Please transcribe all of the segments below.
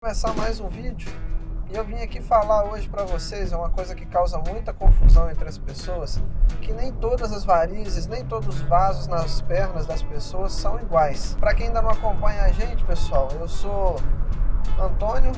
Começar mais um vídeo e eu vim aqui falar hoje para vocês uma coisa que causa muita confusão entre as pessoas, que nem todas as varizes, nem todos os vasos nas pernas das pessoas são iguais. Para quem ainda não acompanha a gente, pessoal, eu sou Antônio,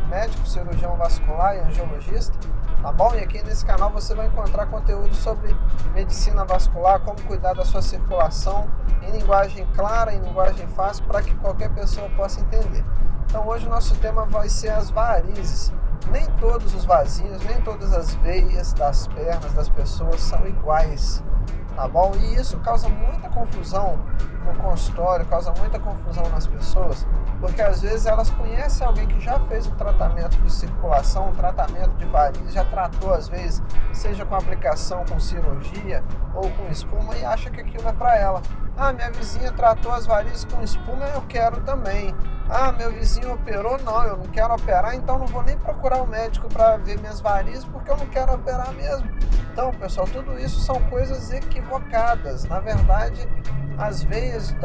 médico, cirurgião vascular e angiologista, tá bom? E aqui nesse canal você vai encontrar conteúdo sobre medicina vascular, como cuidar da sua circulação em linguagem clara, em linguagem fácil, para que qualquer pessoa possa entender. Então hoje o nosso tema vai ser as varizes. Nem todos os vasinhos, nem todas as veias das pernas das pessoas são iguais, tá bom? E isso causa muita confusão no consultório, causa muita confusão nas pessoas, porque às vezes elas conhecem alguém que já fez um tratamento de circulação, um tratamento de varizes, já tratou às vezes, seja com aplicação, com cirurgia ou com espuma, e acha que aquilo é para ela. Ah, minha vizinha tratou as varizes com espuma, eu quero também. Ah, meu vizinho operou, não, eu não quero operar, então não vou nem procurar o médico para ver minhas varizes, porque eu não quero operar mesmo. Então, pessoal, tudo isso são coisas equivocadas. Na verdade, as veias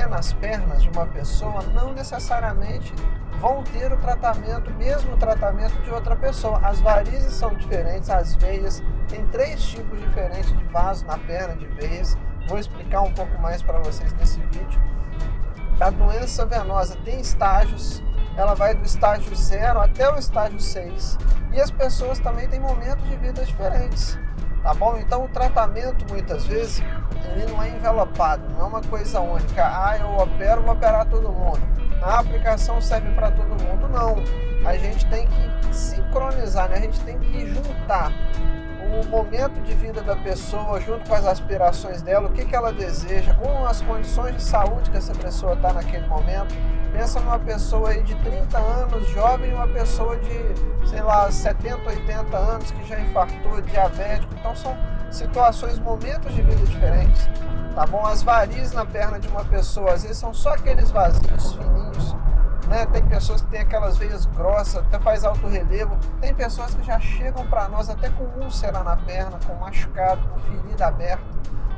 nas pernas de uma pessoa não necessariamente vão ter o tratamento, mesmo o tratamento de outra pessoa. As varizes são diferentes, as veias, tem 3 tipos diferentes de vaso na perna, de veias. Vou explicar um pouco mais para vocês nesse vídeo. A doença venosa tem estágios, ela vai do estágio 0 até o estágio 6, e as pessoas também têm momentos de vida diferentes, tá bom? Então o tratamento muitas vezes ele não é envelopado, não é uma coisa única. Ah, eu opero, vou operar todo mundo. A aplicação serve para todo mundo, não. A gente tem que sincronizar, né? A gente tem que juntar o momento de vida da pessoa junto com as aspirações dela, o que ela deseja, com as condições de saúde que essa pessoa está naquele momento. Pensa numa pessoa aí de 30 anos, jovem, e uma pessoa de, sei lá, 70, 80 anos que já infartou, diabético. Então são situações, momentos de vida diferentes, tá bom? As varizes na perna de uma pessoa, às vezes são só aqueles vasinhos fininhos, né? Tem pessoas que têm aquelas veias grossas, até faz alto relevo. Tem pessoas que já chegam para nós até com úlcera na perna, com machucado, com ferida aberta,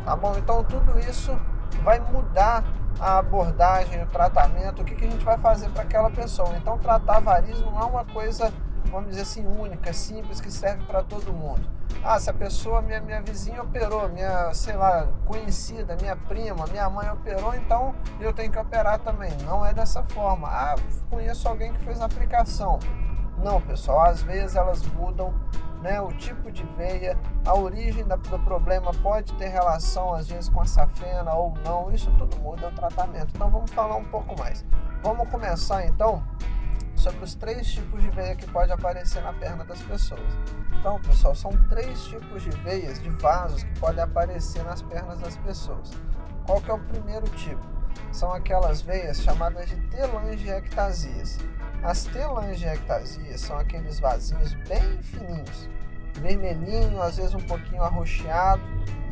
tá bom? Então tudo isso vai mudar a abordagem, o tratamento, o que a gente vai fazer para aquela pessoa. Então tratar varizes não é uma coisa, vamos dizer assim, única, simples, que serve para todo mundo. Ah, se a pessoa, minha vizinha operou, minha, sei lá, conhecida, minha prima, minha mãe operou, então eu tenho que operar também. Não é dessa forma. Ah, conheço alguém que fez aplicação. Não, pessoal, às vezes elas mudam, né, o tipo de veia, a origem do problema pode ter relação às vezes com a safena ou não, isso tudo muda o tratamento. Então vamos falar um pouco mais. Vamos começar então sobre os 3 tipos de veia que pode aparecer na perna das pessoas. Então, pessoal, são 3 tipos de veias, de vasos que podem aparecer nas pernas das pessoas. Qual que é o primeiro tipo? São aquelas veias chamadas de telangiectasias. As telangiectasias são aqueles vasinhos bem fininhos, vermelhinho, às vezes um pouquinho arroxeado,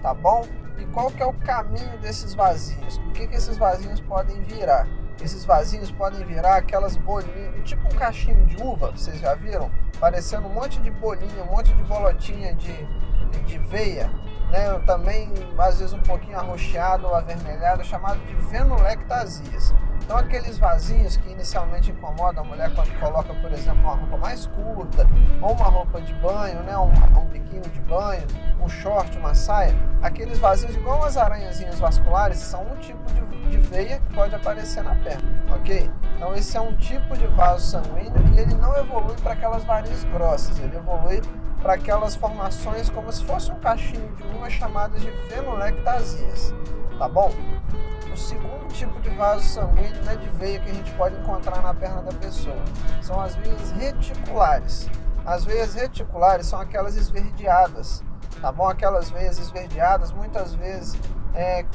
tá bom? E qual que é o caminho desses vasinhos? O que esses vasinhos podem virar? Esses vasinhos podem virar aquelas bolinhas, tipo um cachinho de uva, vocês já viram? Parecendo um monte de bolinha, um monte de bolotinha de veia, né? Também, às vezes, um pouquinho arroxeado ou avermelhado, chamado de venulectasias. Então, aqueles vasinhos que inicialmente incomodam a mulher quando coloca, por exemplo, uma roupa mais curta, ou uma roupa de banho, né? um biquíni de banho, um short, uma saia, aqueles vasinhos, igual as aranhazinhas vasculares, são um tipo de veia que pode aparecer na perna, ok? Então, esse é um tipo de vaso sanguíneo e ele não evolui para aquelas varizes grossas, ele evolui para aquelas formações como se fosse um cachinho de uva, chamadas de venulectasias, tá bom? O segundo tipo de vaso sanguíneo, né, de veia que a gente pode encontrar na perna da pessoa são as veias reticulares. As veias reticulares são aquelas esverdeadas, tá bom? Aquelas veias esverdeadas, muitas vezes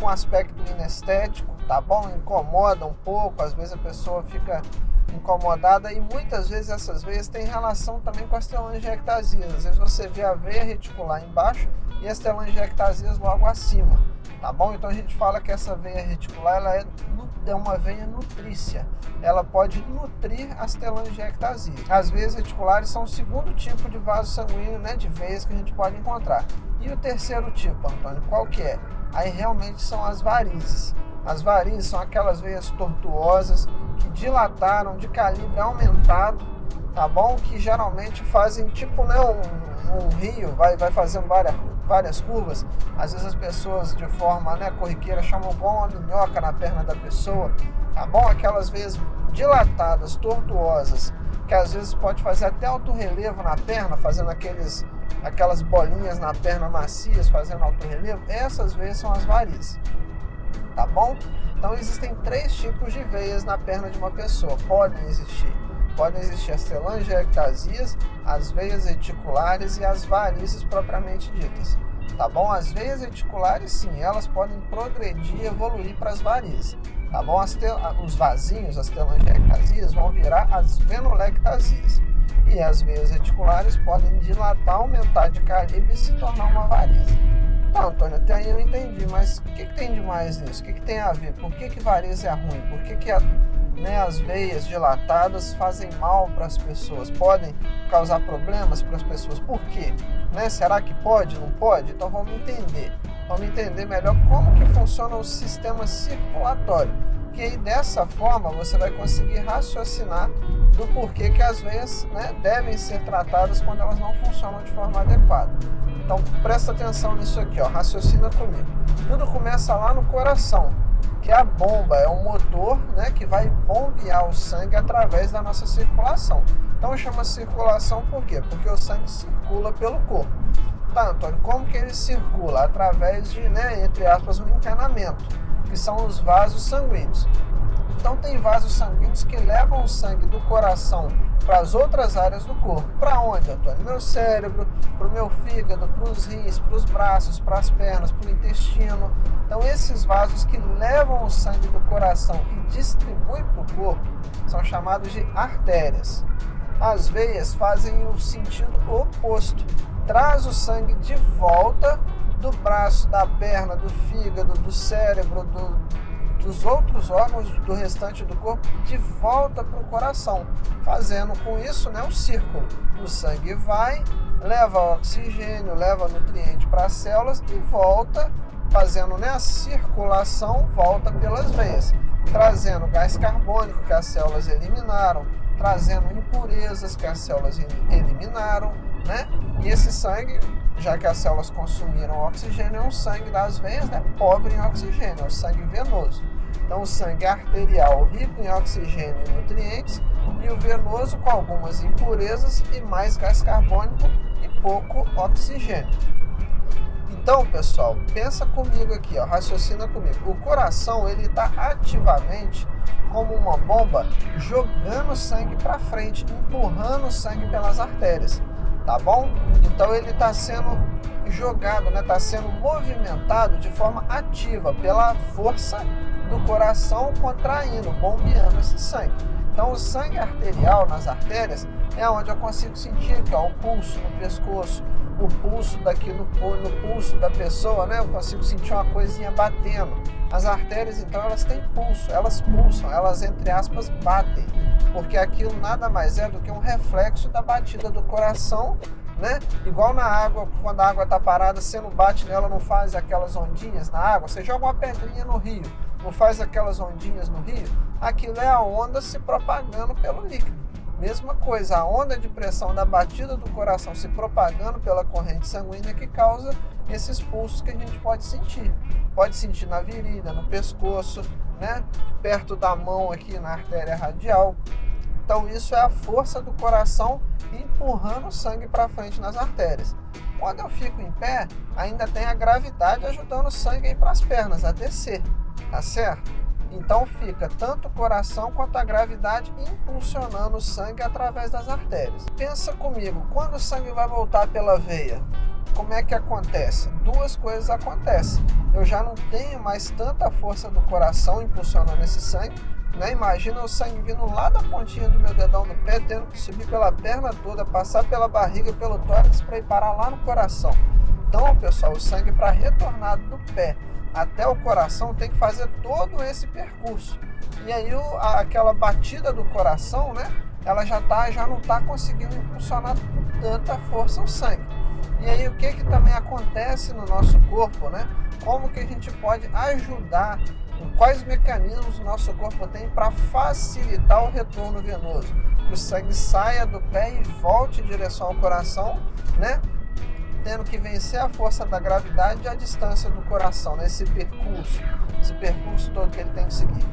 com aspecto inestético, tá bom? Incomoda um pouco, às vezes a pessoa fica incomodada, e muitas vezes essas veias têm relação também com as telangiectasias. Às vezes você vê a veia reticular embaixo e as telangiectasias logo acima, tá bom? Então a gente fala que essa veia reticular ela é uma veia nutrícia, ela pode nutrir as telangiectasias. As veias reticulares são o segundo tipo de vaso sanguíneo, né, de veias que a gente pode encontrar. E o terceiro tipo, Antônio, qual que é? Aí realmente são as varizes. As varizes são aquelas veias tortuosas que dilataram, de calibre aumentado, tá bom? Que geralmente fazem tipo, né, um rio, vai fazendo várias curvas. Às vezes as pessoas de forma, né, corriqueira chamam igual uma minhoca na perna da pessoa, tá bom? Aquelas veias dilatadas, tortuosas, que às vezes pode fazer até alto relevo na perna, fazendo aquelas bolinhas na perna macias, fazendo alto relevo. Essas veias são as varizes, tá bom? Então existem 3 tipos de veias na perna de uma pessoa. Podem existir as telangiectasias, as veias reticulares e as varizes propriamente ditas, tá bom? As veias reticulares, sim, elas podem progredir e evoluir para as varizes, tá bom? Os vasinhos, as telangiectasias, vão virar as venolectasias. E as veias reticulares podem dilatar, aumentar de calibre e se tornar uma varize. Tá, Antônio, até aí eu entendi, mas o que tem de mais nisso? O que tem a ver? Por que varize é ruim? Por que as veias dilatadas fazem mal para as pessoas? Podem causar problemas para as pessoas? Por quê? Será que pode? Não pode? Então vamos entender melhor como que funciona o sistema circulatório. Que aí dessa forma você vai conseguir raciocinar do porquê que as veias, devem ser tratadas quando elas não funcionam de forma adequada. Então presta atenção nisso aqui, raciocina comigo. Tudo começa lá no coração, que a bomba é um motor, que vai bombear o sangue através da nossa circulação. Então chama circulação por quê? Porque o sangue circula pelo corpo. Tá, Antônio, como que ele circula? Através de, entre aspas, um encanamento, que são os vasos sanguíneos. Então tem vasos sanguíneos que levam o sangue do coração para as outras áreas do corpo. Para onde, Antônio? Meu cérebro, para o meu fígado, para os rins, para os braços, para as pernas, para o intestino. Então esses vasos que levam o sangue do coração e distribuem para o corpo são chamados de artérias. As veias fazem o sentido oposto. Traz o sangue de volta do braço, da perna, do fígado, do cérebro, dos outros órgãos do restante do corpo de volta para o coração, fazendo com isso um círculo. O sangue vai, leva oxigênio, leva nutriente para as células e volta, fazendo a circulação, volta pelas veias, trazendo gás carbônico que as células eliminaram, trazendo impurezas que as células eliminaram, E esse sangue, já que as células consumiram oxigênio, é um sangue das veias, pobre em oxigênio, é o sangue venoso. Então o sangue arterial rico em oxigênio e nutrientes, e o venoso com algumas impurezas e mais gás carbônico e pouco oxigênio. Então, pessoal, pensa comigo aqui, raciocina comigo. O coração, ele está ativamente como uma bomba jogando sangue para frente, empurrando o sangue pelas artérias, tá bom? Então ele está sendo jogado, está sendo movimentado de forma ativa pela força do coração contraindo, bombeando esse sangue. Então o sangue arterial nas artérias é onde eu consigo sentir aqui, o pulso no pescoço, o pulso daqui no pulso da pessoa, eu consigo sentir uma coisinha batendo. As artérias, então, elas têm pulso, elas pulsam, elas, entre aspas, batem, porque aquilo nada mais é do que um reflexo da batida do coração, Igual na água, quando a água está parada, você não bate nela, não faz aquelas ondinhas na água, você joga uma pedrinha no rio, não faz aquelas ondinhas no rio, aquilo é a onda se propagando pelo líquido. Mesma coisa, a onda de pressão da batida do coração se propagando pela corrente sanguínea que causa esses pulsos que a gente pode sentir. Pode sentir na virilha, no pescoço, perto da mão aqui na artéria radial. Então isso é a força do coração empurrando o sangue para frente nas artérias. Quando eu fico em pé, ainda tem a gravidade ajudando o sangue a ir para as pernas, a descer, tá certo? Então fica tanto o coração quanto a gravidade impulsionando o sangue através das artérias. Pensa comigo, quando o sangue vai voltar pela veia, como é que acontece? 2 coisas acontecem. Eu já não tenho mais tanta força do coração impulsionando esse sangue, Imagina o sangue vindo lá da pontinha do meu dedão do pé, tendo que subir pela perna toda, passar pela barriga, pelo tórax para ir parar lá no coração. Então, pessoal, o sangue para retornar do pé até o coração tem que fazer todo esse percurso. E aí aquela batida do coração, ela já não está conseguindo impulsionar com tanta força o sangue. E aí o que também acontece no nosso corpo, Como que a gente pode ajudar Quais mecanismos o nosso corpo tem para facilitar o retorno venoso? Que o sangue saia do pé e volte em direção ao coração, né? Tendo que vencer a força da gravidade e a distância do coração, né? Esse percurso todo que ele tem que seguir.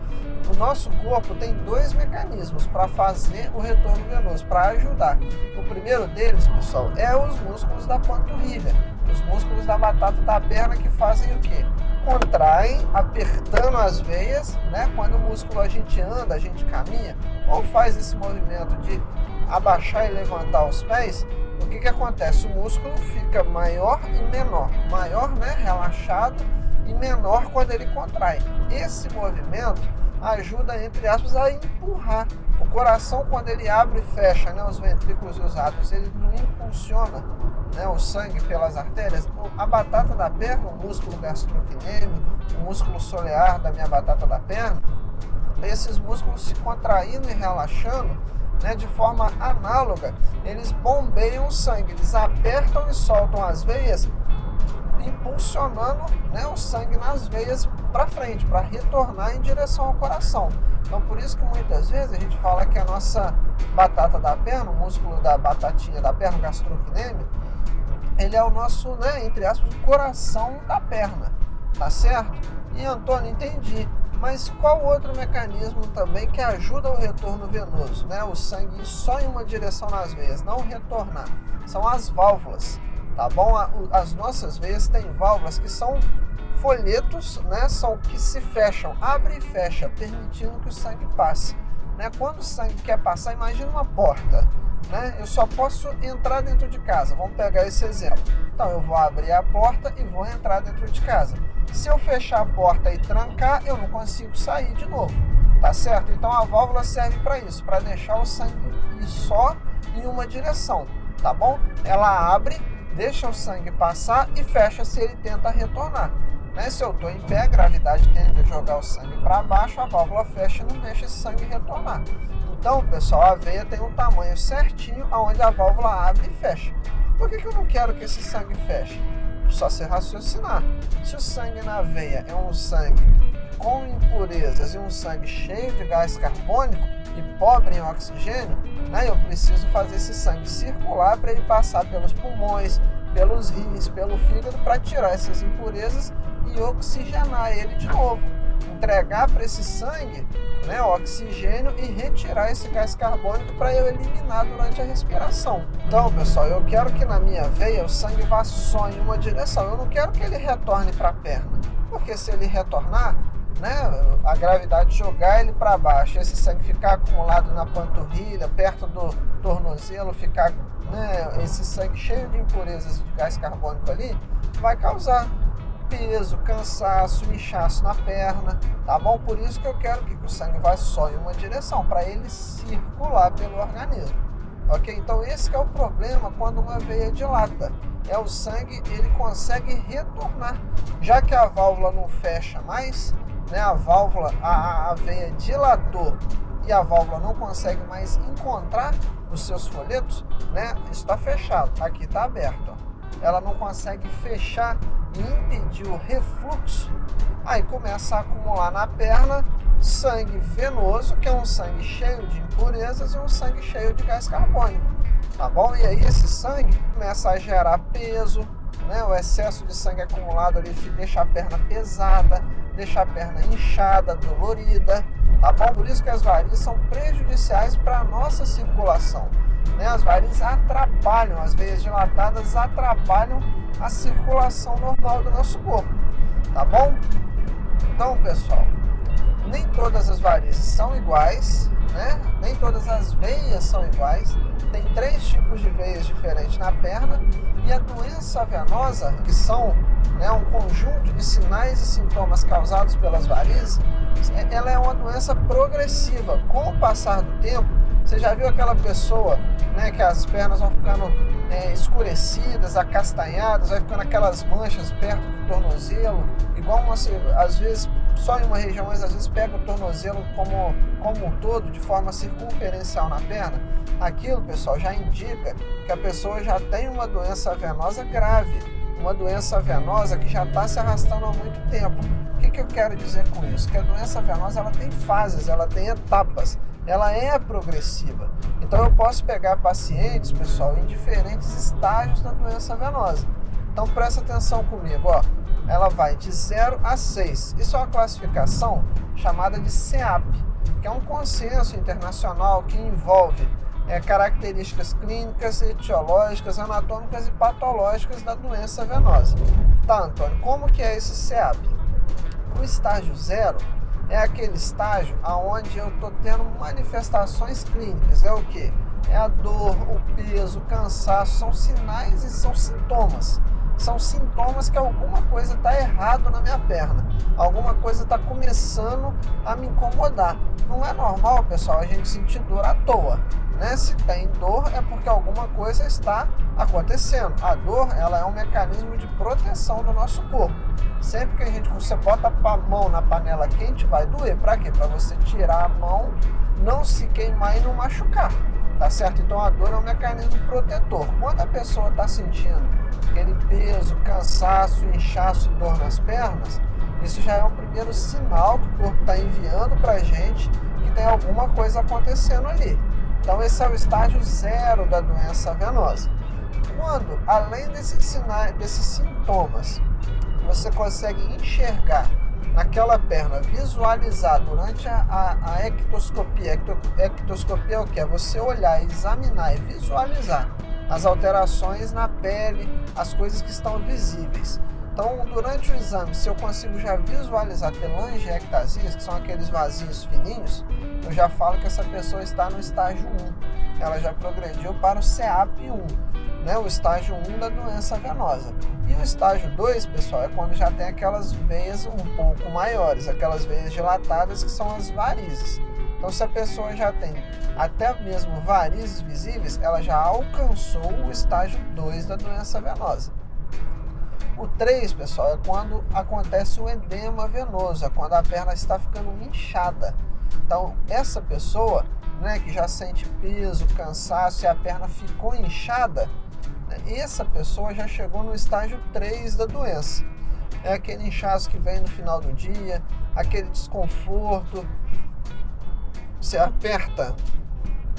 O nosso corpo tem dois mecanismos para fazer o retorno venoso, para ajudar. O primeiro deles, pessoal, é os músculos da panturrilha, os músculos da batata da perna, que fazem o quê? Contraem, apertando as veias, né? Quando o músculo a gente anda, a gente caminha, ou faz esse movimento de abaixar e levantar os pés, o que acontece? O músculo fica maior e menor. Maior, né, relaxado, e menor quando ele contrai. Esse movimento ajuda, entre aspas, a empurrar. O coração, quando ele abre e fecha, né, os ventrículos e os átrios, ele não impulsiona, né, o sangue pelas artérias. A batata da perna, o músculo gastrocnêmio, o músculo solear da minha batata da perna, esses músculos se contraindo e relaxando, né, de forma análoga, eles bombeiam o sangue, eles apertam e soltam as veias, impulsionando, né, o sangue nas veias para frente, para retornar em direção ao coração. Então, por isso que muitas vezes a gente fala que a nossa batata da perna, o músculo da batatinha da perna, o gastrocnêmio, ele é o nosso, né, entre aspas, coração da perna, tá certo? E, Antônio, entendi. Mas qual outro mecanismo também que ajuda o retorno venoso, né? O sangue ir só em uma direção nas veias, não retornar. São as válvulas, tá bom? As nossas veias têm válvulas que são folhetos, né? São que se fecham, abre e fecha, permitindo que o sangue passe, né? Quando o sangue quer passar, imagina uma porta, né? Eu só posso entrar dentro de casa. Vamos pegar esse exemplo. Então eu vou abrir a porta e vou entrar dentro de casa. Se eu fechar a porta e trancar, eu não consigo sair de novo, tá certo? Então a válvula serve para isso, para deixar o sangue ir só em uma direção, tá bom? Ela abre, deixa o sangue passar e fecha se ele tenta retornar, né? Se eu estou em pé, a gravidade tende a jogar o sangue para baixo, a válvula fecha e não deixa esse sangue retornar. Então, pessoal, a veia tem um tamanho certinho onde a válvula abre e fecha. Por que eu não quero que esse sangue feche? Só se raciocinar. Se o sangue na veia é um sangue com impurezas e um sangue cheio de gás carbônico e pobre em oxigênio, né, eu preciso fazer esse sangue circular para ele passar pelos pulmões, pelos rins, pelo fígado, para tirar essas impurezas e oxigenar ele de novo. Entregar para esse sangue, né, o oxigênio, e retirar esse gás carbônico para eu eliminar durante a respiração. Então, pessoal, eu quero que na minha veia o sangue vá só em uma direção. Eu não quero que ele retorne para a perna, porque se ele retornar, né, a gravidade jogar ele para baixo, esse sangue ficar acumulado na panturrilha, perto do tornozelo, ficar, né, esse sangue cheio de impurezas de gás carbônico ali, vai causar peso, cansaço, inchaço na perna, tá bom? Por isso que eu quero que o sangue vá só em uma direção, para ele circular pelo organismo, ok? Então esse que é o problema quando uma veia dilata, é o sangue, ele consegue retornar, já que a válvula não fecha mais, né? A veia dilatou e a válvula não consegue mais encontrar os seus folhetos, né? Está fechado, aqui está aberto, ó. Ela não consegue fechar e impedir o refluxo, aí começa a acumular na perna sangue venoso, que é um sangue cheio de impurezas e um sangue cheio de gás carbônico, tá bom? E aí esse sangue começa a gerar peso, né? O excesso de sangue acumulado ali deixa a perna pesada, deixa a perna inchada, dolorida, tá bom? Por isso que as varizes são prejudiciais para a nossa circulação, né? As varizes atrapalham, as veias dilatadas atrapalham a circulação normal do nosso corpo, tá bom? Então, pessoal, nem todas as varizes são iguais, né? Nem todas as veias são iguais. Tem 3 tipos de veias diferentes na perna, e a doença venosa, que são, né, um conjunto de sinais e sintomas causados pelas varizes, ela é uma doença progressiva. Com o passar do tempo, você já viu aquela pessoa, né, que as pernas vão ficando escurecidas, acastanhadas, vai ficando aquelas manchas perto do tornozelo, igual às vezes só em uma região, mas às vezes pega o tornozelo como um todo, de forma circunferencial na perna. Aquilo, pessoal, já indica que a pessoa já tem uma doença venosa grave, uma doença venosa que já está se arrastando há muito tempo. O que eu quero dizer com isso? Que a doença venosa ela tem fases, ela tem etapas, ela é progressiva. Então eu posso pegar pacientes, pessoal, em diferentes estágios da doença venosa. Então presta atenção comigo, ó. Ela vai de 0 a 6. Isso é uma classificação chamada de CEAP, que é um consenso internacional que envolve características clínicas, etiológicas, anatômicas e patológicas da doença venosa. Tá, Antônio, como que é esse CEAP? O estágio 0 é aquele estágio onde eu estou tendo manifestações clínicas. É o quê? É a dor, o peso, o cansaço, são sinais e são sintomas. São sintomas que alguma coisa está errado na minha perna. Alguma coisa está começando a me incomodar. Não é normal, pessoal, a gente sentir dor à toa, né? Se tem dor é porque alguma coisa está acontecendo. A dor, ela é um mecanismo de proteção do nosso corpo. Sempre que você bota a mão na panela quente, vai doer. Para quê? Para você tirar a mão, não se queimar e não machucar. Tá certo? Então a dor é um mecanismo protetor. Quando a pessoa está sentindo aquele peso, cansaço, inchaço e dor nas pernas, isso já é o primeiro sinal que o corpo está enviando para a gente que tem alguma coisa acontecendo ali. Então esse é o estágio 0 da doença venosa. Quando, além desses sinais, desses sintomas, você consegue enxergar naquela perna, visualizar durante a ectoscopia. Ectoscopia é o que? É você olhar, examinar e visualizar as alterações na pele, as coisas que estão visíveis. Então, durante o exame, se eu consigo já visualizar telangiectasias, que são aqueles vasinhos fininhos, eu já falo que essa pessoa está no estágio 1. Ela já progrediu para o CEAP1, né, o estágio 1 da doença venosa. E o estágio 2, pessoal, é quando já tem aquelas veias um pouco maiores, aquelas veias dilatadas que são as varizes. Então, se a pessoa já tem até mesmo varizes visíveis, ela já alcançou o estágio 2 da doença venosa. O 3, pessoal, é quando acontece o edema venoso, é quando a perna está ficando inchada. Então, essa pessoa, né, que já sente peso, cansaço e a perna ficou inchada, essa pessoa já chegou no estágio 3 da doença. É aquele inchaço que vem no final do dia, aquele desconforto. Você aperta,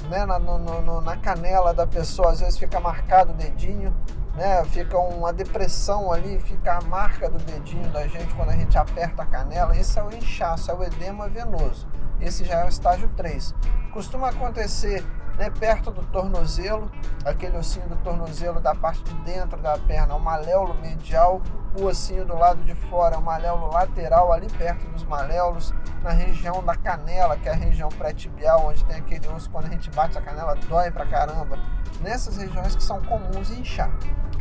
né, na canela da pessoa, às vezes fica marcado o dedinho, né, fica uma depressão ali, fica a marca do dedinho da gente quando a gente aperta a canela. Esse é o inchaço, é o edema venoso. Esse já é o estágio 3. Costuma acontecer, né, perto do tornozelo, aquele ossinho do tornozelo da parte de dentro da perna, o maléolo medial, o ossinho do lado de fora, o maléolo lateral, ali perto dos maléolos, na região da canela, que é a região pré-tibial, onde tem aquele osso, quando a gente bate a canela, dói pra caramba. Nessas regiões que são comuns inchar.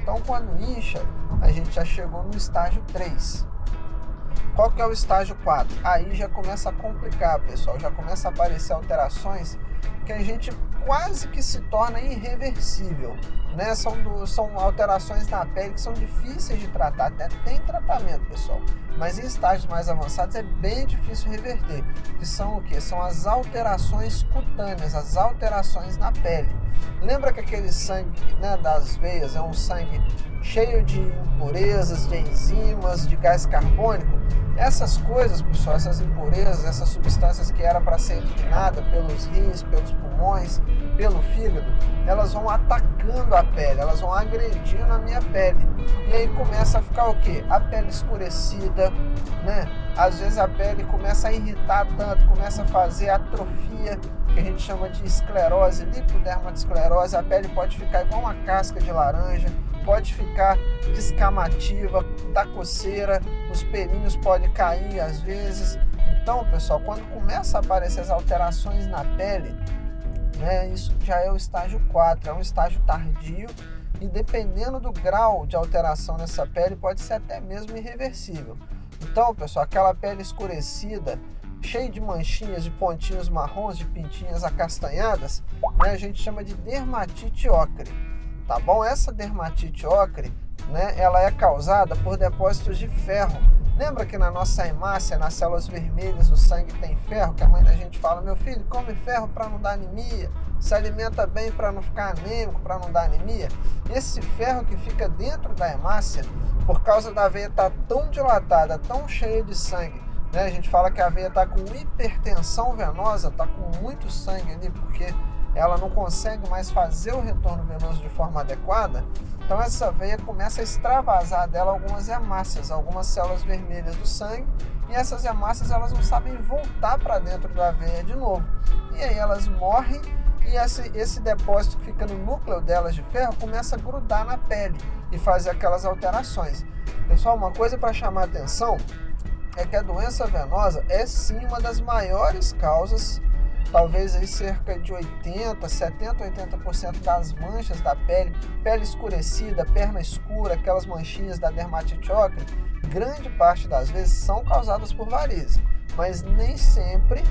Então, quando incha, a gente já chegou no estágio 3. Qual que é o estágio 4? Aí já começa a complicar, pessoal. Já começa a aparecer alterações que a gente quase que se torna irreversível, né? São alterações na pele que são difíceis de tratar. Até tem tratamento, pessoal, mas em estágios mais avançados é bem difícil reverter. Que são o quê? São as alterações cutâneas, as alterações na pele. Lembra que aquele sangue, né, das veias é um sangue cheio de impurezas, de enzimas, de gás carbônico? Essas coisas, pessoal, essas impurezas, essas substâncias que era para ser eliminada pelos rins, pelos pulmões, pelo fígado, elas vão atacando a pele, elas vão agredindo a minha pele. E aí começa a ficar o quê? A pele escurecida, né? Às vezes a pele começa a irritar tanto, começa a fazer atrofia, que a gente chama de esclerose, lipodermatosclerose. A pele pode ficar igual uma casca de laranja, pode ficar descamativa, dá coceira, os pelinhos podem cair às vezes. Então, pessoal, quando começa a aparecer as alterações na pele, né, isso já é o estágio 4, é um estágio tardio e dependendo do grau de alteração nessa pele, pode ser até mesmo irreversível. Então, pessoal, aquela pele escurecida, cheia de manchinhas, de pontinhos marrons, de pintinhas acastanhadas, né, a gente chama de dermatite ocre. Tá bom? Essa dermatite ocre, né, ela é causada por depósitos de ferro Lembra que na nossa hemácia, nas células vermelhas do sangue tem ferro, que a mãe da gente fala, meu filho, come ferro para não dar anemia, se alimenta bem para não ficar anêmico, para não dar anemia. Esse ferro que fica dentro da hemácia, por causa da veia estar tão dilatada, tão cheia de sangue, né? A gente fala que a veia está com hipertensão venosa, está com muito sangue ali, porque ela não consegue mais fazer o retorno venoso de forma adequada. Então essa veia começa a extravasar dela algumas hemácias, algumas células vermelhas do sangue, e essas hemácias elas não sabem voltar para dentro da veia de novo. E aí elas morrem e esse depósito que fica no núcleo delas de ferro começa a grudar na pele e fazer aquelas alterações. Pessoal, uma coisa para chamar a atenção é que a doença venosa é sim uma das maiores causas, talvez aí cerca de 80% das manchas da pele, pele escurecida, perna escura, aquelas manchinhas da dermatite ocre, grande parte das vezes são causadas por varizes, mas nem sempre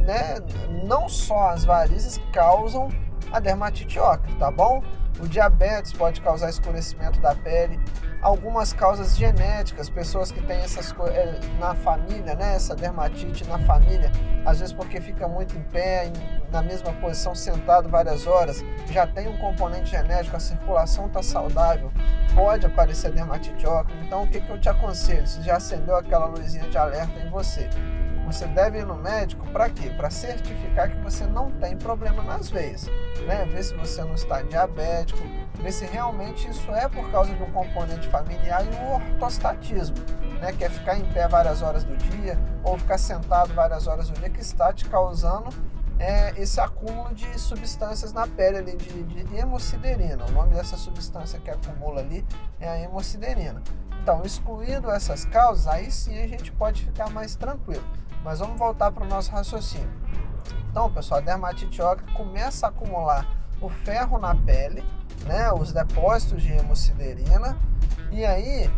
né? Não só as varizes causam a dermatite ocre, tá bom? O diabetes pode causar escurecimento da pele, algumas causas genéticas, pessoas que têm essas coisas na família, né? Essa dermatite na família, às vezes porque fica muito em pé, na mesma posição, sentado várias horas, já tem um componente genético, a circulação está saudável, pode aparecer dermatite ocre. Então o que eu te aconselho? Se já acendeu aquela luzinha de alerta em você, você deve ir no médico para quê? Para certificar que você não tem problema nas veias, né? Ver se você não está diabético, ver se realmente isso é por causa de um componente familiar e o ortostatismo, né? Que é ficar em pé várias horas do dia ou ficar sentado várias horas do dia que está te causando esse acúmulo de substâncias na pele ali, de hemosiderina. O nome dessa substância que acumula ali é a hemosiderina. Então, excluindo essas causas, aí sim a gente pode ficar mais tranquilo. Mas vamos voltar para o nosso raciocínio. Então, pessoal, a dermatite ocre começa a acumular o ferro na pele, né, os depósitos de hemosiderina, e aí,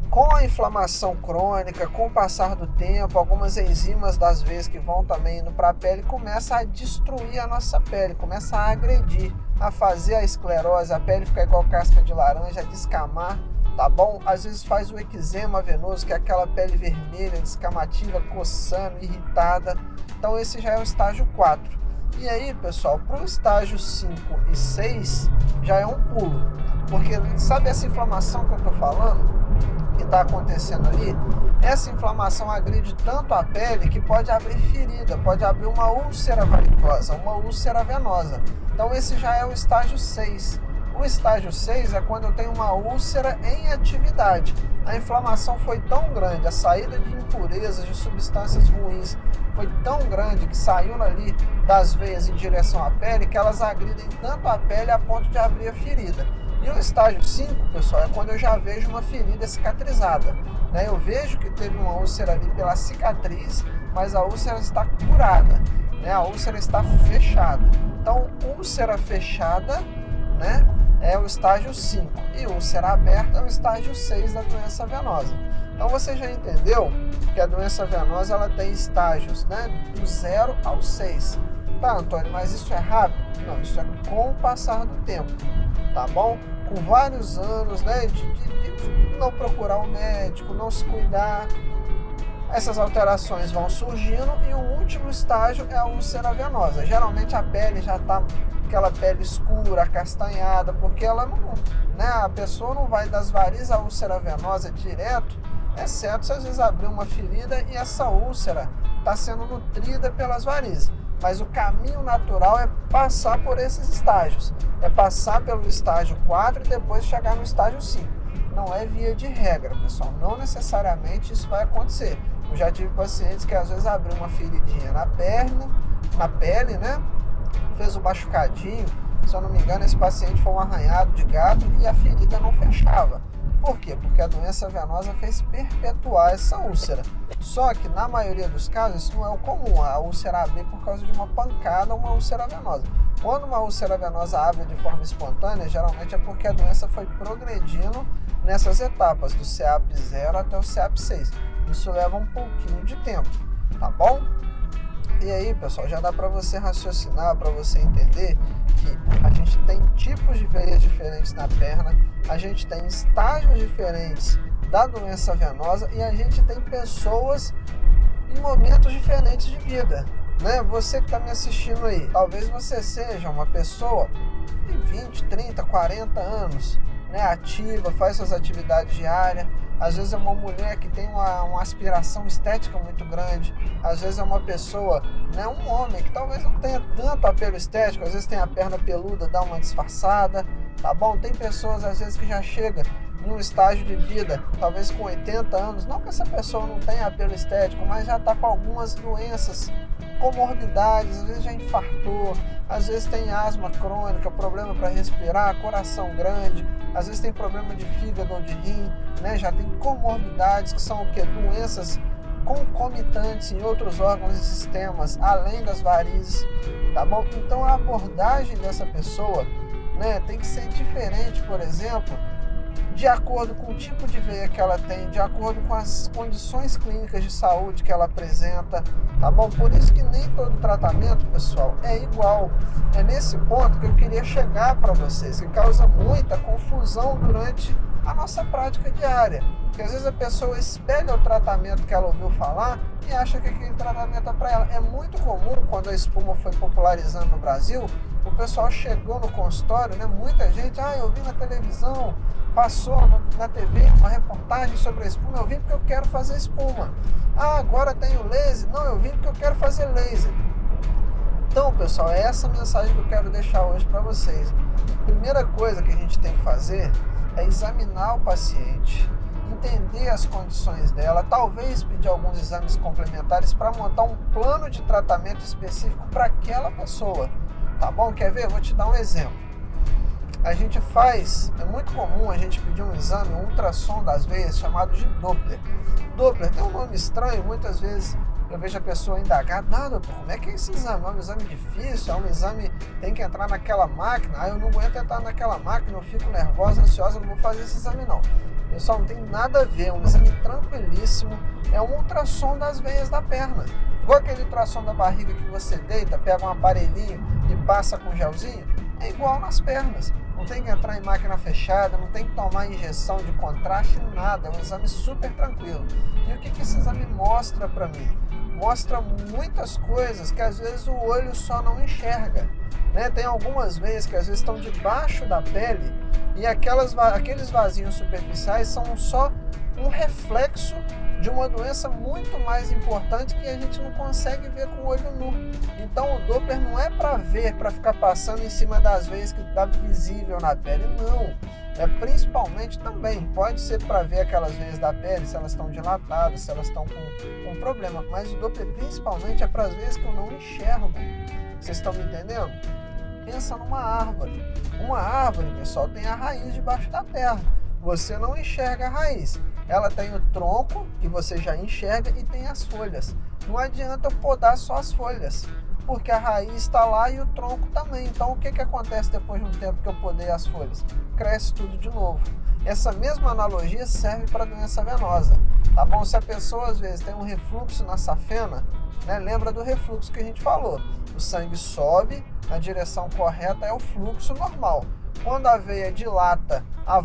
com a inflamação crônica, com o passar do tempo, algumas enzimas das veias que vão também indo para a pele, começa a destruir a nossa pele, começa a agredir, a fazer a esclerose, a pele fica igual casca de laranja, a descamar, tá bom? Às vezes faz o eczema venoso, que é aquela pele vermelha, descamativa, coçando, irritada. Então esse já é o estágio 4. E aí, pessoal, para o estágio 5 e 6 já é um pulo. Porque sabe essa inflamação que eu estou falando, que está acontecendo ali? Essa inflamação agride tanto a pele que pode abrir ferida, pode abrir uma úlcera variciosa, uma úlcera venosa. Então esse já é o estágio 6. O estágio 6 é quando eu tenho uma úlcera em atividade. A inflamação foi tão grande, a saída de impurezas, de substâncias ruins foi tão grande que saiu ali das veias em direção à pele que elas agridem tanto a pele a ponto de abrir a ferida. E o estágio 5, pessoal, é quando eu já vejo uma ferida cicatrizada, né? Eu vejo que teve uma úlcera ali pela cicatriz, mas a úlcera está curada, né? A úlcera está fechada. Então, úlcera fechada, né, é o estágio 5, e úlcera aberta é o estágio 6 da doença venosa. Então você já entendeu que a doença venosa ela tem estágios, né, do 0 ao 6. Tá, Antônio, mas isso é rápido? Não, isso é com o passar do tempo, tá bom? Com vários anos, né, de não procurar um médico, não se cuidar, essas alterações vão surgindo e o último estágio é a úlcera venosa. Geralmente a pele já está aquela pele escura, acastanhada, porque ela não, né, a pessoa não vai das varizes à úlcera venosa direto, exceto se às vezes abrir uma ferida e essa úlcera está sendo nutrida pelas varizes. Mas o caminho natural é passar por esses estágios, é passar pelo estágio 4 e depois chegar no estágio 5. Não é via de regra, pessoal, não necessariamente isso vai acontecer. Eu já tive pacientes que às vezes abriu uma feridinha na perna, na pele, né? Fez um machucadinho, se eu não me engano, esse paciente foi um arranhado de gato e a ferida não fechava. Por quê? Porque a doença venosa fez perpetuar essa úlcera. Só que na maioria dos casos isso não é o comum, a úlcera abrir por causa de uma pancada ou uma úlcera venosa. Quando uma úlcera venosa abre de forma espontânea, geralmente é porque a doença foi progredindo nessas etapas, do CEAP 0 até o CEAP 6. Isso leva um pouquinho de tempo, tá bom? E aí, pessoal, já dá para você raciocinar, para você entender que a gente tem tipos de veias diferentes na perna, a gente tem estágios diferentes da doença venosa e a gente tem pessoas em momentos diferentes de vida, né? Você que está me assistindo aí, talvez você seja uma pessoa de 20, 30, 40 anos, né, ativa, faz suas atividades diárias. Às vezes é uma mulher que tem uma aspiração estética muito grande. Às vezes é uma pessoa, né, um homem que talvez não tenha tanto apelo estético. Às vezes tem a perna peluda, dá uma disfarçada, tá bom? Tem pessoas às vezes que já chega em um estágio de vida, talvez com 80 anos, não que essa pessoa não tenha apelo estético, mas já está com algumas doenças, comorbidades, às vezes já infartou, às vezes tem asma crônica, problema para respirar, coração grande, às vezes tem problema de fígado ou de rim, né? Já tem comorbidades que são o quê? Doenças concomitantes em outros órgãos e sistemas, além das varizes, tá bom? Então a abordagem dessa pessoa, né, tem que ser diferente, por exemplo, de acordo com o tipo de veia que ela tem, de acordo com as condições clínicas de saúde que ela apresenta, tá bom? Por isso que nem todo tratamento, pessoal, é igual. É nesse ponto que eu queria chegar para vocês, que causa muita confusão durante a nossa prática diária. Porque às vezes a pessoa espelha o tratamento que ela ouviu falar e acha que aquele tratamento é para ela. É muito comum, quando a espuma foi popularizando no Brasil, o pessoal chegou no consultório, né? Muita gente, eu vi na televisão, passou na TV uma reportagem sobre a espuma, eu vim porque eu quero fazer espuma. Agora tem o laser? Não, eu vim porque eu quero fazer laser. Então, pessoal, é essa mensagem que eu quero deixar hoje para vocês. Primeira coisa que a gente tem que fazer é examinar o paciente, entender as condições dela, talvez pedir alguns exames complementares para montar um plano de tratamento específico para aquela pessoa, tá bom? Quer ver? Eu vou te dar um exemplo. A gente faz, é muito comum a gente pedir um exame, um ultrassom das veias chamado de Doppler. Doppler tem um nome estranho, muitas vezes eu vejo a pessoa indagar, doutor, como é que é esse exame? É um exame difícil, é um exame, tem que entrar naquela máquina, eu não aguento entrar naquela máquina, eu fico nervosa, ansiosa, eu não vou fazer esse exame não. Pessoal, não tem nada a ver, é um exame tranquilíssimo, é um ultrassom das veias da perna. Igual aquele ultrassom da barriga que você deita, pega um aparelhinho e passa com gelzinho, é igual nas pernas. Não tem que entrar em máquina fechada, não tem que tomar injeção de contraste, nada. É um exame super tranquilo. E o que esse exame mostra para mim? Mostra muitas coisas que às vezes o olho só não enxerga, né? Tem algumas veias que às vezes estão debaixo da pele e aqueles vasinhos superficiais são só um reflexo de uma doença muito mais importante que a gente não consegue ver com o olho nu. Então o Doppler não é para ver, para ficar passando em cima das veias que está visível na pele, não. É principalmente também, pode ser para ver aquelas veias da pele, se elas estão dilatadas, se elas estão com problema, mas o Doppler principalmente é para as veias que eu não enxergo. Vocês estão me entendendo? Pensa numa árvore. Uma árvore, pessoal, tem a raiz debaixo da terra. Você não enxerga a raiz. Ela tem o tronco, que você já enxerga, e tem as folhas. Não adianta eu podar só as folhas, porque a raiz está lá e o tronco também. Então, o que acontece depois de um tempo que eu podei as folhas? Cresce tudo de novo. Essa mesma analogia serve para a doença venosa, tá bom? Se a pessoa, às vezes, tem um refluxo na safena, né? Lembra do refluxo que a gente falou. O sangue sobe, na direção correta é o fluxo normal. Quando a veia dilata, a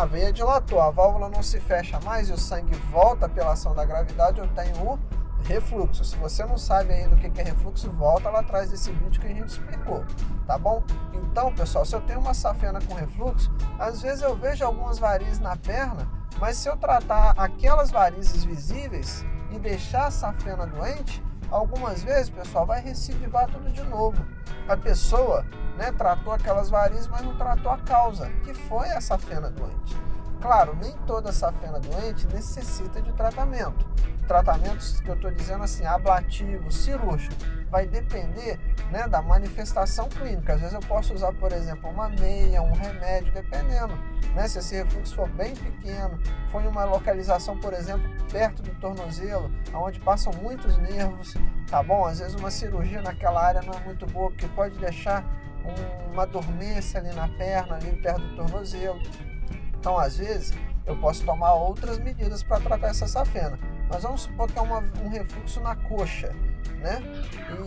veia dilatou, a válvula não se fecha mais e o sangue volta pela ação da gravidade, eu tenho o refluxo. Se você não sabe ainda o que é refluxo, volta lá atrás desse vídeo que a gente explicou, tá bom? Então, pessoal, se eu tenho uma safena com refluxo, às vezes eu vejo algumas varizes na perna, mas se eu tratar aquelas varizes visíveis e deixar a safena doente, algumas vezes, pessoal, vai recidivar tudo de novo. A pessoa, né, tratou aquelas varizes, mas não tratou a causa, que foi a safena doente. Claro, nem toda safena doente necessita de tratamento. Tratamentos que eu estou dizendo assim, ablativo, cirúrgico, vai depender, né, da manifestação clínica. Às vezes eu posso usar, por exemplo, uma meia, um remédio, dependendo, né, se esse refluxo for bem pequeno, for em uma localização, por exemplo, perto do tornozelo, onde passam muitos nervos, tá bom? Às vezes uma cirurgia naquela área não é muito boa, porque pode deixar uma dormência ali na perna, ali perto do tornozelo. Então, às vezes, eu posso tomar outras medidas para tratar essa safena. Mas vamos supor que é um refluxo na coxa, né?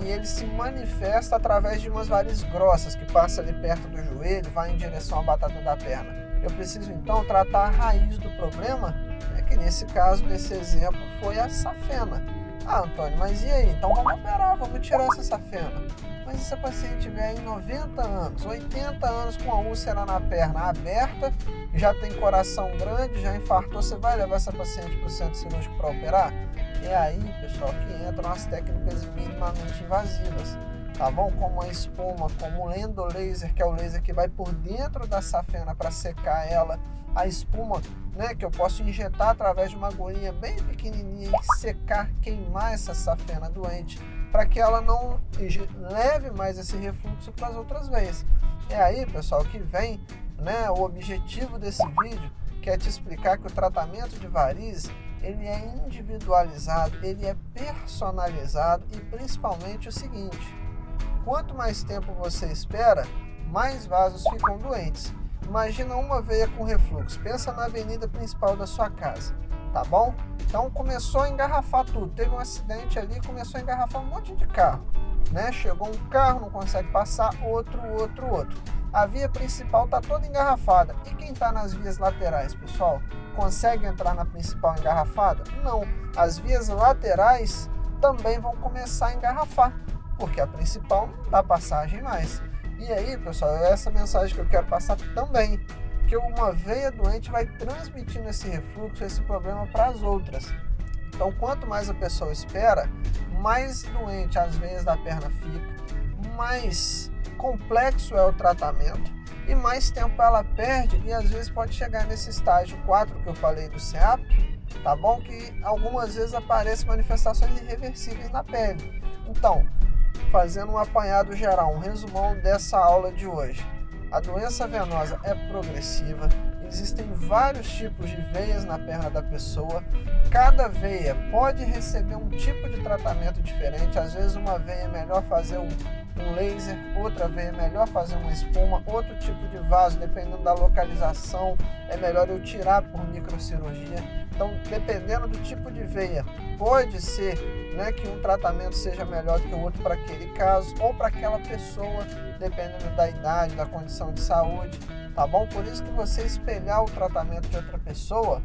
E ele se manifesta através de umas varizes grossas que passam ali perto do joelho, vai em direção à batata da perna. Eu preciso então tratar a raiz do problema, que nesse caso, nesse exemplo, foi a safena. Ah, Antônio, mas e aí? Então vamos operar, vamos tirar essa safena. Mas e se a paciente tiver em 90 anos, 80 anos com a úlcera na perna aberta, já tem coração grande, já infartou, você vai levar essa paciente para o centro cirúrgico para operar? É aí, pessoal, que entram as técnicas minimamente invasivas, tá bom? Como a espuma, como o endolaser, que é o laser que vai por dentro da safena para secar ela, a espuma, que eu posso injetar através de uma agulhinha bem pequenininha e secar, queimar essa safena doente, para que ela não leve mais esse refluxo para as outras veias. É aí, pessoal, que vem o objetivo desse vídeo, que é te explicar que o tratamento de varizes, ele é individualizado, ele é personalizado e principalmente o seguinte: quanto mais tempo você espera, mais vasos ficam doentes. Imagina uma veia com refluxo, pensa na avenida principal da sua casa, tá bom? Então começou a engarrafar tudo, teve um acidente ali, começou a engarrafar um monte de carro, Chegou um carro, não consegue passar, outro. A via principal está toda engarrafada. E quem está nas vias laterais, pessoal? Consegue entrar na principal engarrafada? Não. As vias laterais também vão começar a engarrafar, porque a principal não dá passagem mais. E aí, pessoal, é essa mensagem que eu quero passar também, que uma veia doente vai transmitindo esse refluxo, esse problema para as outras. Então, quanto mais a pessoa espera, mais doente as veias da perna ficam, mais complexo é o tratamento e mais tempo ela perde e às vezes pode chegar nesse estágio 4 que eu falei do CEAP, tá bom? Que algumas vezes aparecem manifestações irreversíveis na pele. Então, fazendo um apanhado geral, um resumão dessa aula de hoje. A doença venosa é progressiva, existem vários tipos de veias na perna da pessoa, cada veia pode receber um tipo de tratamento diferente, às vezes uma veia é melhor fazer um laser, outra veia é melhor fazer uma espuma, outro tipo de vaso, dependendo da localização, é melhor eu tirar por microcirurgia. Então, dependendo do tipo de veia, pode ser que um tratamento seja melhor que o outro para aquele caso ou para aquela pessoa, dependendo da idade, da condição de saúde, tá bom? Por isso que você espelhar o tratamento de outra pessoa,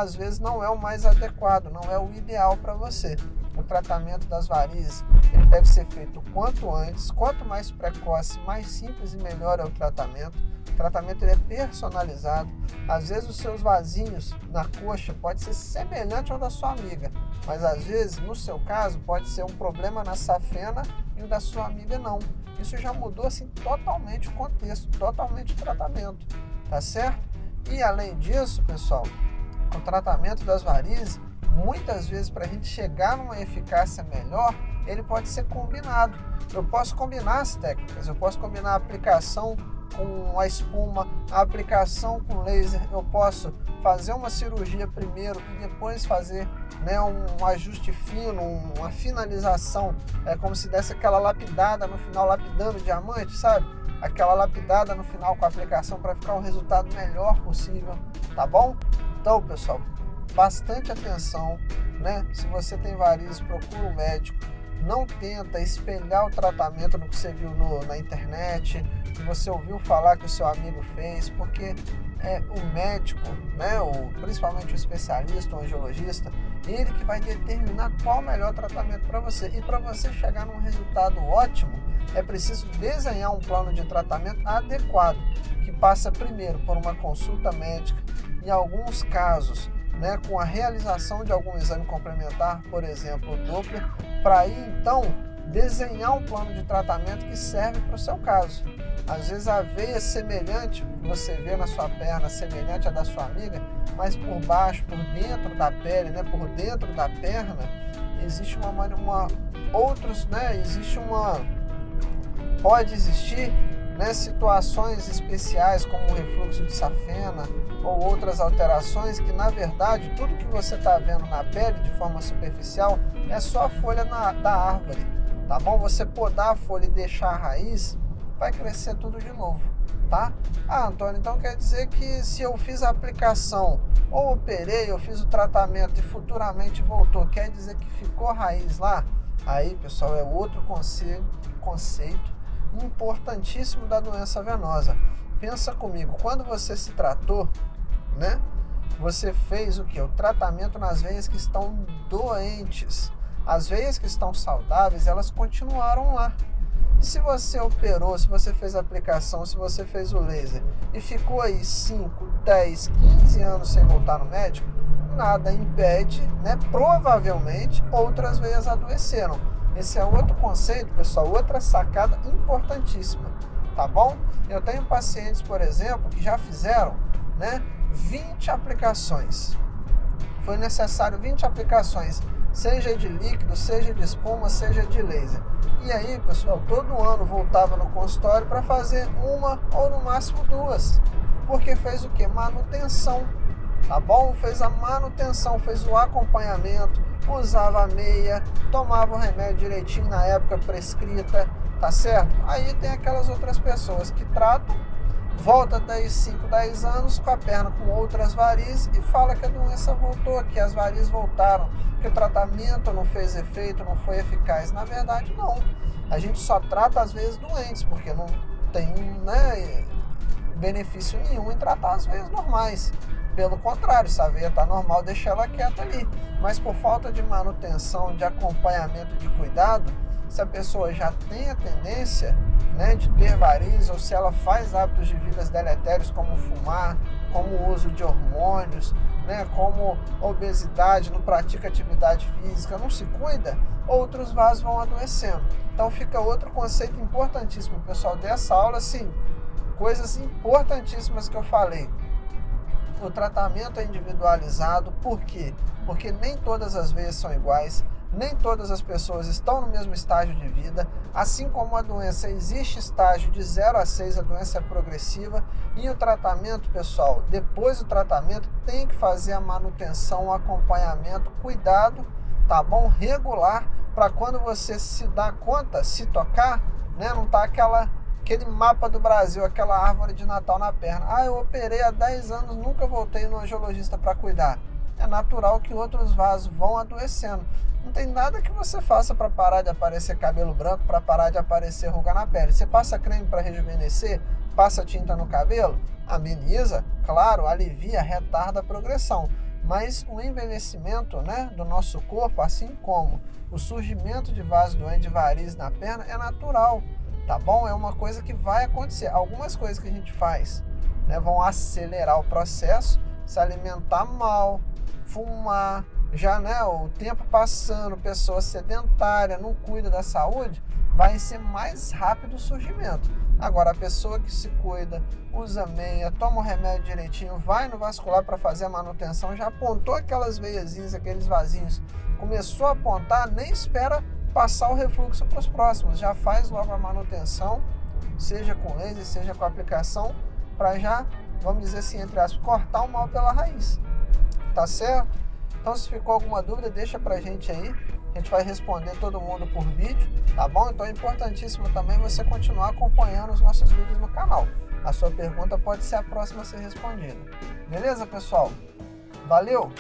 às vezes não é o mais adequado, não é o ideal para você. O tratamento das varizes, ele deve ser feito quanto antes, quanto mais precoce, mais simples e melhor é o tratamento. O tratamento ele é personalizado. Às vezes os seus vasinhos na coxa pode ser semelhante ao da sua amiga, mas às vezes, no seu caso, pode ser um problema na safena e o da sua amiga não. Isso já mudou assim totalmente o contexto, totalmente o tratamento, tá certo? E além disso, pessoal, o tratamento das varizes, muitas vezes para a gente chegar numa eficácia melhor, ele pode ser combinado. Eu posso combinar as técnicas, eu posso combinar a aplicação com a espuma, a aplicação com laser, eu posso fazer uma cirurgia primeiro e depois fazer um ajuste fino, uma finalização, como se desse aquela lapidada no final, lapidando o diamante, sabe? Aquela lapidada no final com a aplicação para ficar o resultado melhor possível, tá bom? Então, pessoal, bastante atenção, Se você tem varizes, procura um médico. Não tenta espelhar o tratamento no que você viu na internet, que você ouviu falar que o seu amigo fez, porque o médico, principalmente o especialista, o angiologista, ele que vai determinar qual o melhor tratamento para você. E para você chegar num resultado ótimo, é preciso desenhar um plano de tratamento adequado, que passa primeiro por uma consulta médica, em alguns casos, com a realização de algum exame complementar, por exemplo, o Doppler, para aí então desenhar um plano de tratamento que serve para o seu caso. Às vezes a veia semelhante que você vê na sua perna, semelhante à da sua amiga, mas por baixo, por dentro da pele, por dentro da perna, existe pode existir situações especiais como o refluxo de safena ou outras alterações que, na verdade, tudo que você está vendo na pele de forma superficial é só a folha da árvore, tá bom? Você podar a folha e deixar a raiz, vai crescer tudo de novo, tá? Ah, Antônio, então quer dizer que se eu fiz a aplicação ou operei, eu fiz o tratamento e futuramente voltou, quer dizer que ficou raiz lá? Aí, pessoal, é outro conceito importantíssimo da doença venosa. pensa comigo, quando você se tratou, né? Você fez o quê? O tratamento nas veias que estão doentes. As veias que estão saudáveis, elas continuaram lá. E se você operou, se você fez a aplicação, se você fez o laser e ficou aí 5, 10, 15 anos sem voltar no médico, nada impede, né? Provavelmente outras veias adoeceram. Esse é outro conceito, pessoal, outra sacada importantíssima, tá bom? Eu tenho pacientes, por exemplo, que já fizeram, né, 20 aplicações. Foi necessário 20 aplicações, seja de líquido, seja de espuma, seja de laser. E aí, pessoal, todo ano voltava no consultório para fazer uma ou no máximo 2. Porque fez o quê? Manutenção, tá bom? Fez a manutenção, fez o acompanhamento, usava a meia, tomava o remédio direitinho na época prescrita, tá certo? Aí tem aquelas outras pessoas que tratam, volta daí 5, 10 anos com a perna com outras varizes e fala que a doença voltou, que as varizes voltaram, que o tratamento não fez efeito, não foi eficaz. Na verdade, não. A gente só trata as veias doentes, porque não tem, né, benefício nenhum em tratar as veias normais. Pelo contrário, se a veia está normal, deixa ela quieta ali. Mas por falta de manutenção, de acompanhamento, de cuidado, se a pessoa já tem a tendência, né, de ter varizes, ou se ela faz hábitos de vida deletérios como fumar, como o uso de hormônios, né, como obesidade, não pratica atividade física, não se cuida, outros vasos vão adoecendo. Então fica outro conceito importantíssimo, pessoal, dessa aula, sim, coisas importantíssimas que eu falei. O tratamento é individualizado, por quê? Porque nem todas as veias são iguais, nem todas as pessoas estão no mesmo estágio de vida, assim como a doença existe estágio de 0 a 6, a doença é progressiva, e o tratamento, pessoal, depois do tratamento tem que fazer a manutenção, o acompanhamento, cuidado, tá bom? Regular, para quando você se dá conta, se tocar, né, não tá aquele mapa do Brasil, aquela árvore de Natal na perna. Ah, eu operei há 10 anos, nunca voltei no angiologista para cuidar. É natural que outros vasos vão adoecendo. Não tem nada que você faça para parar de aparecer cabelo branco, para parar de aparecer ruga na pele. Você passa creme para rejuvenescer, passa tinta no cabelo, ameniza, claro, alivia, retarda a progressão. Mas o envelhecimento, né, do nosso corpo, assim como o surgimento de vasos doentes, de varizes na perna, é natural, tá bom? É uma coisa que vai acontecer. Algumas coisas que a gente faz, né, vão acelerar o processo, se alimentar mal, fumar, já, né, o tempo passando, pessoa sedentária, não cuida da saúde, vai ser mais rápido o surgimento. Agora, a pessoa que se cuida, usa meia, toma o remédio direitinho, vai no vascular para fazer a manutenção, já apontou aquelas veiazinhas, aqueles vasinhos, começou a apontar, nem espera passar o refluxo para os próximos, já faz logo a manutenção, seja com laser, seja com aplicação, para já, vamos dizer assim, entre aspas, cortar o mal pela raiz. Tá certo? Então, se ficou alguma dúvida, deixa pra gente aí. A gente vai responder todo mundo por vídeo, tá bom? Então é importantíssimo também você continuar acompanhando os nossos vídeos no canal. A sua pergunta pode ser a próxima a ser respondida. Beleza, pessoal? Valeu!